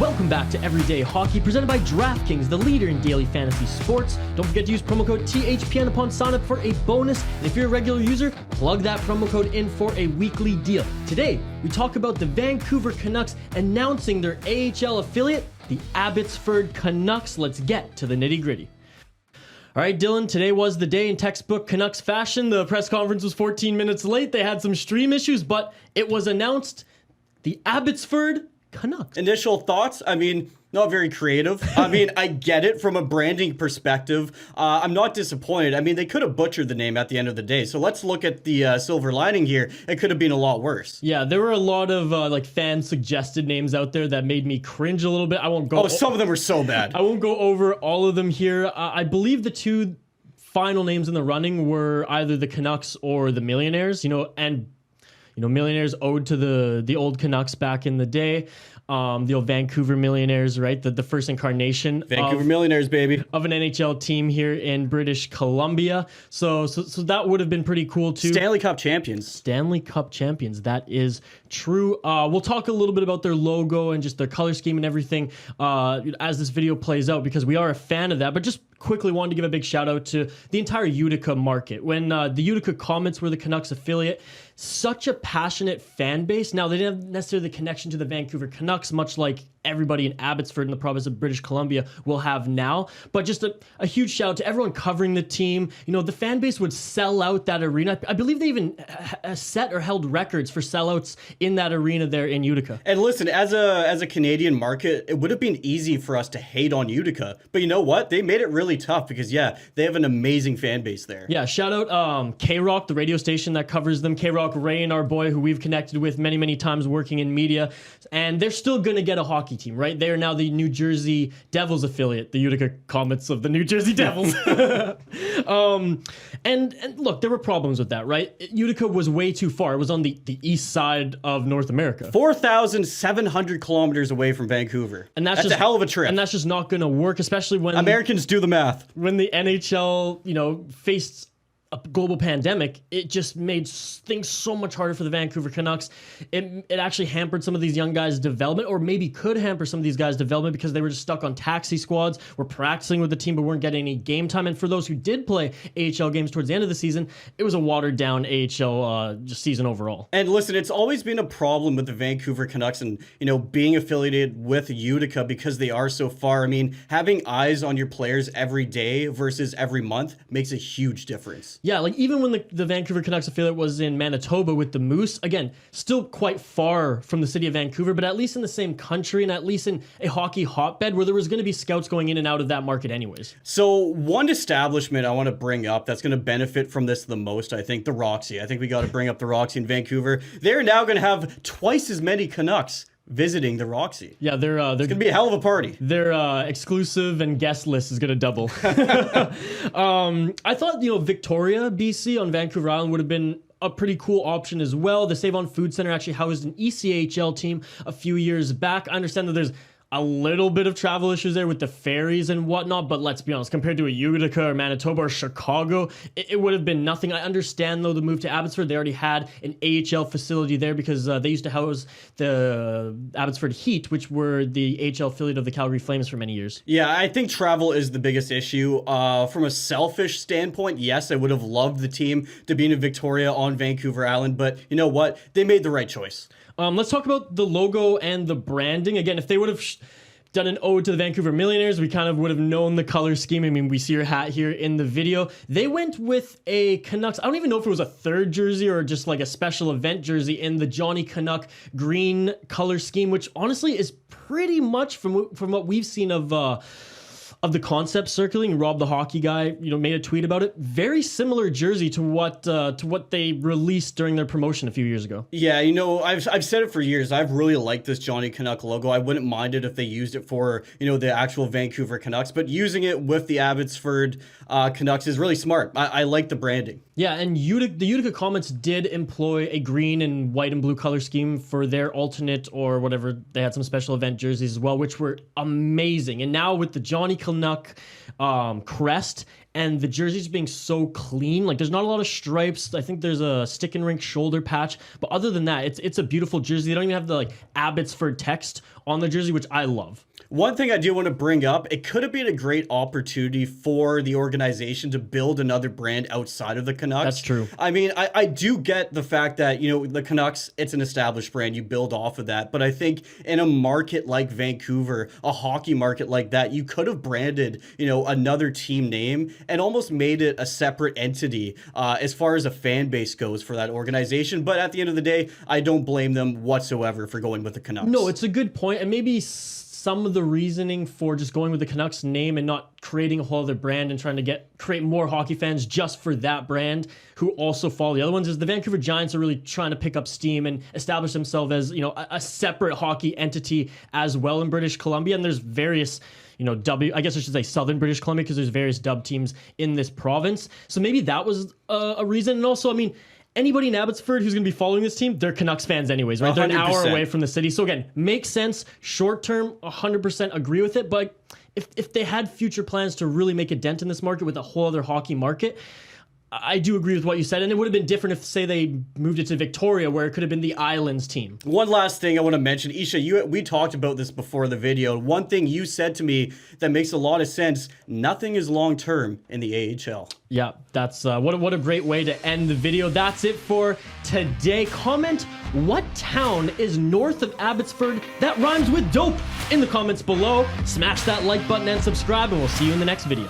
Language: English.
Welcome back to Everyday Hockey, presented by DraftKings, the leader in daily fantasy sports. Don't forget to use promo code THPN upon sign up for a bonus. And if you're a regular user, plug that promo code in for a weekly deal. Today, we talk about the Vancouver Canucks announcing their AHL affiliate, the Abbotsford Canucks. Let's get to the nitty-gritty. All right, Dylan, today was the day in textbook Canucks fashion. The press conference was 14 minutes late. They had some stream issues, but it was announced the Abbotsford Canucks. Initial thoughts? I mean, not very creative. I mean, I get it from a branding perspective. I'm not disappointed. I mean, they could have butchered the name at the end of the day. So let's look at the silver lining here. It could have been a lot worse. Yeah, there were a lot of fan suggested names out there that made me cringe a little bit. I won't go. Oh, some of them were so bad. I won't go over all of them here. I believe the two final names in the running were either the Canucks or the Millionaires. Millionaires owed to the old Canucks back in the day. The old Vancouver Millionaires, right? The first incarnation Vancouver Millionaires, baby. Of an NHL team here in British Columbia. So that would have been pretty cool too. Stanley Cup Champions. Stanley Cup Champions. That is true. We'll talk a little bit about their logo and just their color scheme and everything as this video plays out, because we are a fan of that. But just quickly wanted to give a big shout out to the entire Utica market. When the Utica Comets were the Canucks affiliate, such a passionate fan base. Now, they didn't have necessarily the connection to the Vancouver Canucks, much like everybody in Abbotsford in the province of British Columbia will have now. But just a huge shout out to everyone covering the team. You know, the fan base would sell out that arena. I believe they even set or held records for sellouts in that arena there in Utica. And listen, as a Canadian market, it would have been easy for us to hate on Utica. But you know what? They made it really tough because, yeah, they have an amazing fan base there. Yeah, shout out K-Rock, the radio station that covers them. K-Rock Rain, our boy, who we've connected with many, many times working in media. And they're still going to get a hockey team, right? They are now the New Jersey Devils affiliate, the Utica Comets of the New Jersey Devils. And look, there were problems with that, right? Utica was way too far. It was on the east side of North America. 4,700 kilometers away from Vancouver. And that's just a hell of a trip. And that's just not going to work, especially when Americans do the math. When the NHL, faced a global pandemic, it just made things so much harder for the Vancouver Canucks. It actually hampered some of these young guys' development, or maybe could hamper some of these guys' development because they were just stuck on taxi squads, were practicing with the team but weren't getting any game time. And for those who did play AHL games towards the end of the season, it was a watered down AHL just season overall. And listen, it's always been a problem with the Vancouver Canucks and, being affiliated with Utica because they are so far. I mean, having eyes on your players every day versus every month makes a huge difference. Yeah, like even when the Vancouver Canucks affiliate was in Manitoba with the Moose, again, still quite far from the city of Vancouver, but at least in the same country and at least in a hockey hotbed where there was going to be scouts going in and out of that market anyways. So one establishment I want to bring up that's going to benefit from this the most, I think, the Roxy. I think we got to bring up the Roxy in Vancouver. They're now going to have twice as many Canucks visiting the Roxy. Yeah, they're it's gonna be a hell of a party. Their exclusive and guest list is gonna double. I thought Victoria, BC on Vancouver Island would have been a pretty cool option as well. The Save On Food Center actually housed an ECHL team a few years back. I understand that there's a little bit of travel issues there with the ferries and whatnot, but let's be honest, compared to a Utica or Manitoba or Chicago, it would have been nothing. I understand, though, the move to Abbotsford. They already had an AHL facility there because they used to house the Abbotsford Heat, which were the AHL affiliate of the Calgary Flames for many years. Yeah, I think travel is the biggest issue. From a selfish standpoint, yes, I would have loved the team to be in Victoria on Vancouver Island, but you know what? They made the right choice. Let's talk about the logo and the branding. Again, if they would have done an ode to the Vancouver Millionaires, we kind of would have known the color scheme. I mean, we see your hat here in the video. They went with a Canucks, I don't even know if it was a third jersey or just like a special event jersey in the Johnny Canuck green color scheme, which honestly is pretty much from what we've seen of the concept circulating. Rob the Hockey Guy, made a tweet about it. Very similar jersey to what they released during their promotion a few years ago. Yeah, I've said it for years. I've really liked this Johnny Canuck logo. I wouldn't mind it if they used it for, the actual Vancouver Canucks, but using it with the Abbotsford Canucks is really smart. I like the branding. Yeah, and the Utica Comets did employ a green and white and blue color scheme for their alternate or whatever. They had some special event jerseys as well, which were amazing. And now with the Johnny Canuck crest and the jerseys being so clean. Like, there's not a lot of stripes. I think there's a stick and rink shoulder patch, but other than that, it's a beautiful jersey. They don't even have the like Abbotsford text on the jersey, which I love. One thing I do want to bring up, it could have been a great opportunity for the organization to build another brand outside of the Canucks. That's true. I mean, I do get the fact that, you know, the Canucks, it's an established brand. You build off of that. But I think in a market like Vancouver, a hockey market like that, you could have branded, you know, another team name and almost made it a separate entity as far as a fan base goes for that organization. But at the end of the day, I don't blame them whatsoever for going with the Canucks. No, it's a good point. And maybe some of the reasoning for just going with the Canucks name and not creating a whole other brand and trying to create more hockey fans just for that brand who also follow the other ones is the Vancouver Giants are really trying to pick up steam and establish themselves as, you know, a separate hockey entity as well in British Columbia. And there's various, you know, I guess I should say Southern British Columbia, because there's various dub teams in this province. So maybe that was a reason. And also, I mean, anybody in Abbotsford who's going to be following this team, they're Canucks fans anyways, right? 100%. They're an hour away from the city. So again, makes sense. Short term, 100% agree with it. But if they had future plans to really make a dent in this market with a whole other hockey market, I do agree with what you said. And it would have been different if, say, they moved it to Victoria, where it could have been the Islands team. One last thing I want to mention. Isha, we talked about this before the video. One thing you said to me that makes a lot of sense, nothing is long-term in the AHL. Yeah, that's what a great way to end the video. That's it for today. Comment what town is north of Abbotsford that rhymes with dope in the comments below. Smash that like button and subscribe, and we'll see you in the next video.